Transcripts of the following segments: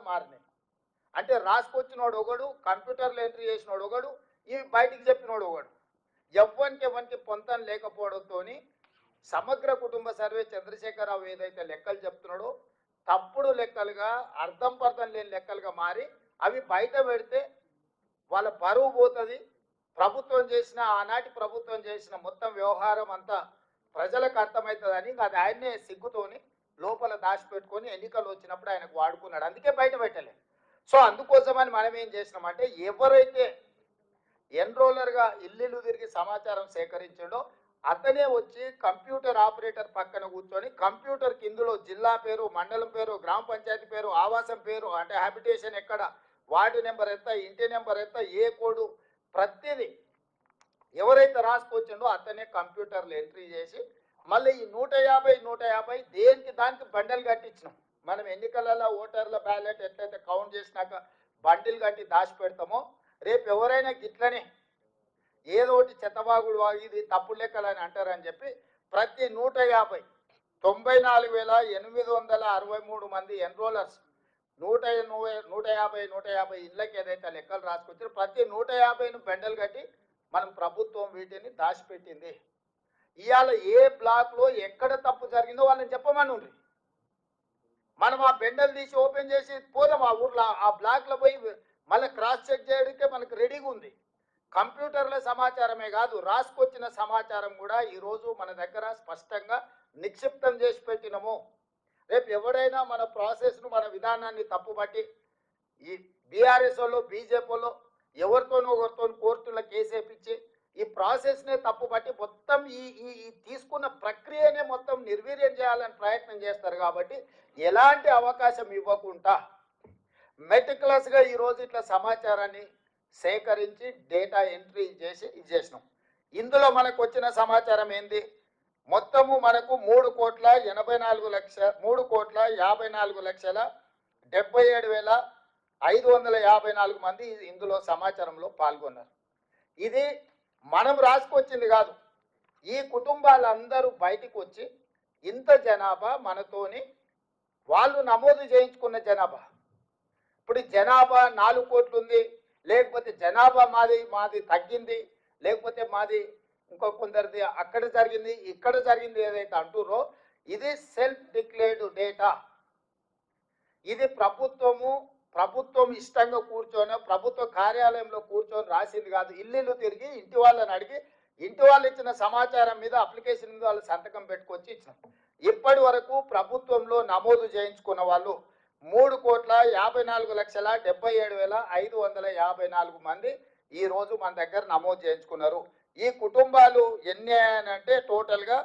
మారినాయి. అంటే రాసుకొచ్చినోడు ఒకడు, కంప్యూటర్లో ఎంట్రీ చేసినోడు ఒకడు, ఇవి బయటికి చెప్పినోడు ఒకడు. ఎవరికి పొంతం లేకపోవడంతో సమగ్ర కుటుంబ సర్వే చంద్రశేఖరరావు ఏదైతే లెక్కలు చెప్తున్నాడో తప్పుడు లెక్కలుగా, అర్థం పర్థం లేని లెక్కలుగా మారి అవి బయట పెడితే వాళ్ళ పరువు పోతుంది. ప్రభుత్వం చేసిన, ఆనాటి ప్రభుత్వం చేసిన మొత్తం వ్యవహారం అంతా ప్రజలకు అర్థమవుతుందని అది ఆయన్నే సిగ్గుతోని లోపల దాచిపెట్టుకొని ఎన్నికలు వచ్చినప్పుడు ఆయనకు వాడుకున్నాడు. అందుకే బయట పెట్టలేదు. సో అందుకోసమని మనం ఏం చేసినామంటే, ఎవరైతే ఎన్రోలర్గా ఇల్లు తిరిగి సమాచారం సేకరించాడో అతనే వచ్చి కంప్యూటర్ ఆపరేటర్ పక్కన కూర్చొని కంప్యూటర్కి ఇందులో జిల్లా పేరు, మండలం పేరు, గ్రామ పంచాయతీ పేరు, ఆవాసం పేరు, అంటే హ్యాబిటేషన్ ఎక్కడ, వార్డు నెంబర్ ఎంత, ఇంటి నెంబర్ ఎంత, ఏ కోడు, ప్రతిదీ ఎవరైతే రాసుకొచ్చిండో అతనే కంప్యూటర్లో ఎంట్రీ చేసి మళ్ళీ ఈ 150 దేనికి దానికి బండలు కట్టించినాం. మనం ఎన్నికలలో ఓటర్ల బ్యాలెట్ ఎట్లయితే కౌంట్ చేసినాక బండిల్ కట్టి దాచి పెడతామో, రేపు ఎవరైనా గిట్లనే ఏదో ఒకటి చెత్తబాగుడు ఇది తప్పుడు లెక్కలని అంటారని చెప్పి ప్రతి 154,863 మంది ఎన్రోలర్స్ 150 ఇళ్ళకి ఏదైతే లెక్కలు రాసుకొచ్చారో ప్రతి 150ను బెండలు కట్టి మనం ప్రభుత్వం వీటిని దాచిపెట్టింది. ఇవాళ ఏ బ్లాక్లో ఎక్కడ తప్పు జరిగిందో వాళ్ళని చెప్పమని ఉంది. మనం ఆ బెండలు తీసి ఓపెన్ చేసి పోదాం ఆ ఊర్లో, ఆ బ్లాక్లో పోయి మళ్ళీ క్రాస్ చెక్ చేయడానికే మనకు రెడీగా ఉంది. కంప్యూటర్ల సమాచారమే కాదు, రాసుకొచ్చిన సమాచారం కూడా ఈరోజు మన దగ్గర స్పష్టంగా నిక్షిప్తం చేసి పెట్టినము. రేపు ఎవడైనా మన ప్రాసెస్ను, మన విధానాన్ని తప్పుబట్టి ఈ బీఆర్ఎస్ వాళ్ళు, బీజేపీ వాళ్ళు ఎవరితోనో ఒకరితో కోర్టులో కేసేపించి ఈ ప్రాసెస్నే తప్పుబట్టి మొత్తం ఈ తీసుకున్న ప్రక్రియనే మొత్తం నిర్వీర్యం చేయాలని ప్రయత్నం చేస్తారు. కాబట్టి ఎలాంటి అవకాశం ఇవ్వకుండా మెటిక్యులస్గా ఈరోజు ఇట్లా సమాచారాన్ని సేకరించి డేటా ఎంట్రీ చేసి ఇచ్చేసినాం. ఇందులో మనకు వచ్చిన సమాచారం ఏంది, మొత్తము మనకు 3,54,74,554 మంది ఇందులో సమాచారంలో పాల్గొన్నారు. ఇది మనం రాసుకొచ్చింది కాదు, ఈ కుటుంబాలందరూ బయటికి వచ్చి ఇంత జనాభా మనతోని వాళ్ళు నమోదు చేయించుకున్న జనాభా. ఇప్పుడు జనాభా 4 కోట్లు ఉంది, లేకపోతే జనాభా మాది తగ్గింది, లేకపోతే మాది ఇంకో కొందరిది అక్కడ జరిగింది ఇక్కడ జరిగింది ఏదైతే అంటుర్రో ఇది సెల్ఫ్ డిక్లేర్డ్ డేటా. ఇది ప్రభుత్వం ఇష్టంగా కూర్చొని ప్రభుత్వ కార్యాలయంలో కూర్చొని రాసింది కాదు. ఇల్లు తిరిగి ఇంటి వాళ్ళని అడిగి ఇంటి వాళ్ళు ఇచ్చిన సమాచారం మీద అప్లికేషన్ మీద వాళ్ళు సంతకం పెట్టుకొచ్చి ఇచ్చినాం. ఇప్పటి వరకు ప్రభుత్వంలో నమోదు చేయించుకున్న వాళ్ళు 3,54,77,554 మంది ఈ రోజు మన దగ్గర నమోదు చేయించుకున్నారు. ఈ కుటుంబాలు ఎన్ని అంటే టోటల్గా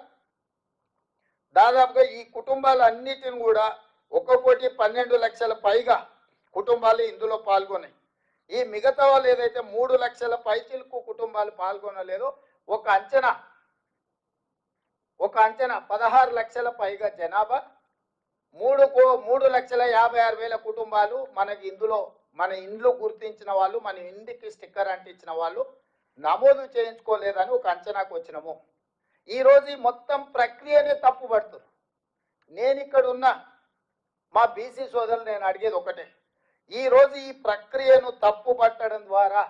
దాదాపుగా ఈ కుటుంబాలు అన్నిటిని కూడా 1,12,00,000 పైగా కుటుంబాలు ఇందులో పాల్గొన్నాయి. ఈ మిగతా వాళ్ళు ఏదైతే 3 లక్షల పైచిలకు కుటుంబాలు పాల్గొనలేదో ఒక అంచనా 16 లక్షల పైగా జనాభా, 3,56,000 కుటుంబాలు మనకి ఇందులో మన ఇండ్లు గుర్తించిన వాళ్ళు, మన ఇంటికి స్టిక్కర్ అంటించిన వాళ్ళు నమోదు చేయించుకోలేదని ఒక అంచనాకు వచ్చినాము. ఈరోజు ఈ మొత్తం ప్రక్రియనే తప్పు పడుతుంది. నేను ఇక్కడ ఉన్న మా బీసీ సోదరులు నేను అడిగేది ఒకటే, ఈరోజు ఈ ప్రక్రియను తప్పు పట్టడం ద్వారా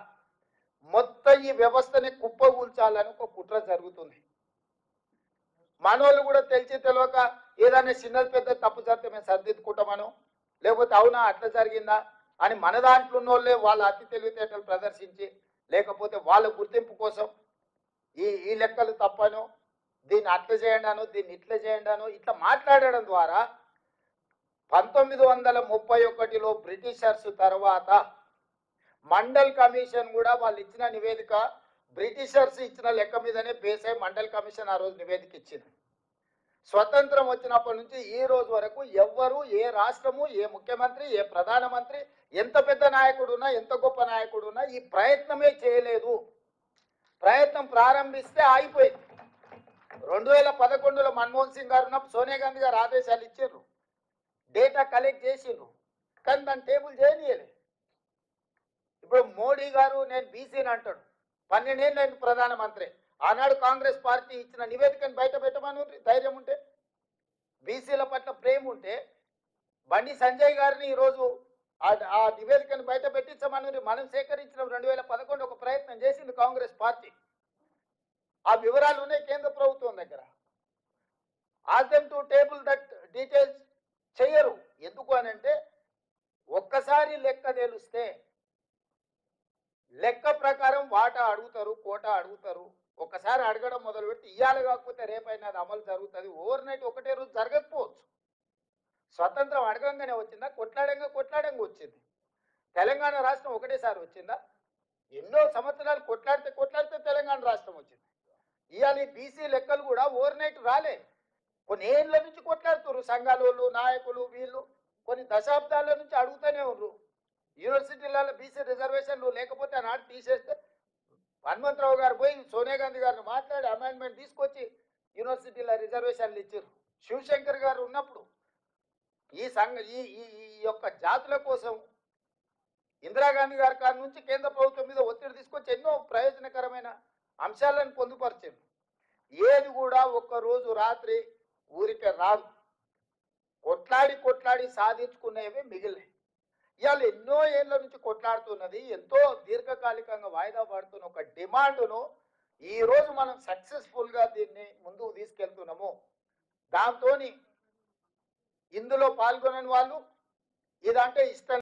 మొత్తం ఈ వ్యవస్థని కుప్పగూల్చాలని ఒక కుట్ర జరుగుతుంది. మనోళ్ళు కూడా తెలిసి తెలియక ఏదైనా చిన్నది పెద్ద తప్పు జరిగితే మేము సరిదిద్దుకుంటామను, లేకపోతే అవునా అట్లా జరిగిందా అని మన దాంట్లో ఉన్నోళ్ళే వాళ్ళ అతి తెలివితేటలు ప్రదర్శించి, లేకపోతే వాళ్ళ గుర్తింపు కోసం ఈ లెక్కలు తప్పను, దీన్ని అట్లా చేయండాను, దీన్ని ఇట్లా చేయండాను, ఇట్లా మాట్లాడడం ద్వారా 1931లో బ్రిటిషర్స్ తర్వాత మండల్ కమిషన్ కూడా వాళ్ళు ఇచ్చిన నివేదిక బ్రిటిషర్స్ ఇచ్చిన లెక్క మీదనే బేస్ అయి మండల్ కమిషన్ ఆ రోజు నివేదిక ఇచ్చింది. స్వతంత్రం వచ్చినప్పటి నుంచి ఈ రోజు వరకు ఎవ్వరు, ఏ రాష్ట్రము, ఏ ముఖ్యమంత్రి, ఏ ప్రధానమంత్రి, ఎంత పెద్ద నాయకుడు ఉన్నా, ఎంత గొప్ప నాయకుడు ఉన్నా ఈ ప్రయత్నమే చేయలేదు. ప్రయత్నం ప్రారంభిస్తే ఆగిపోయింది. 2011లో మన్మోహన్ సింగ్ గారు ఉన్నప్పుడు సోనియా గాంధీ గారు ఆదేశాలు ఇచ్చారు, డేటా కలెక్ట్ చేసిండ్రు, కానీ దాన్ని టేబుల్ చేయనీయలే. ఇప్పుడు మోడీ గారు నేను బీసీని అంటాడు, 12 ఏళ్ళు ప్రధానమంత్రి, ఆనాడు కాంగ్రెస్ పార్టీ ఇచ్చిన నివేదికను బయట పెట్టమని ధైర్యం ఉంటే, బీసీల పట్ల ప్రేమ ఉంటే బండి సంజయ్ గారిని ఈరోజు ఆ నివేదికను బయట పెట్టించమని మనం సేకరించిన 2011 ఒక ప్రయత్నం చేసింది కాంగ్రెస్ పార్టీ. ఆ వివరాలు ఉన్నాయి కేంద్ర ప్రభుత్వం దగ్గర. Ask them to table that details చెయ్యరు. ఎందుకు అని అంటే ఒక్కసారి లెక్క తెలిస్తే లెక్క ప్రకారం వాటా అడుగుతారు, కోటా అడుగుతారు. ఒక్కసారి అడగడం మొదలు పెడితే ఇయ్యాల కాకపోతే రేపైనా అది అమలు జరుగుతుంది. ఓవర్ నైట్ ఒకటే రోజు జరగకపోవచ్చు. స్వతంత్రం అడగంగానే వచ్చిందా? కొట్లాడంగా వచ్చింది. తెలంగాణ రాష్ట్రం ఒకటేసారి వచ్చిందా? ఎన్నో సంవత్సరాలు కొట్లాడితే తెలంగాణ రాష్ట్రం వచ్చింది. ఇవాళ ఈ బీసీ లెక్కలు కూడా ఓవర్ నైట్ రాలే. కొన్ని ఏళ్ళ నుంచి కొట్లాడుతున్నారు సంఘాలు, నాయకులు, వీళ్ళు కొన్ని దశాబ్దాల నుంచి అడుగుతూనే ఉన్నారు. యూనివర్సిటీలలో బీసీ రిజర్వేషన్లు లేకపోతే ఆనాడు తీసేస్తే హనుమంతరావు గారు పోయి సోనియా గాంధీ గారిని మాట్లాడి అమెండ్మెంట్ తీసుకొచ్చి యూనివర్సిటీల రిజర్వేషన్లు ఇచ్చారు. శివశంకర్ గారు ఉన్నప్పుడు ఈ యొక్క జాతుల కోసం ఇందిరాగాంధీ గారి కాడి నుంచి కేంద్ర ప్రభుత్వం మీద ఒత్తిడి తీసుకొచ్చి ఎన్నో ప్రయోజనకరమైన అంశాలను పొందుపరిచారు. ఏది కూడా ఒక్కరోజు రాత్రి ఊరికే రాదు. కొట్లాడి సాధించుకునేవి మిగిలినాయి. ఇవాళ ఎన్నో ఏళ్ళ నుంచి కొట్లాడుతున్నది, ఎంతో దీర్ఘకాలికంగా వాయిదా పడుతున్న ఒక డిమాండ్ను ఈరోజు మనం సక్సెస్ఫుల్గా దీన్ని ముందుకు తీసుకెళ్తున్నాము. దాంతో ఇందులో పాల్గొనని వాళ్ళు ఇదంటే ఇష్టం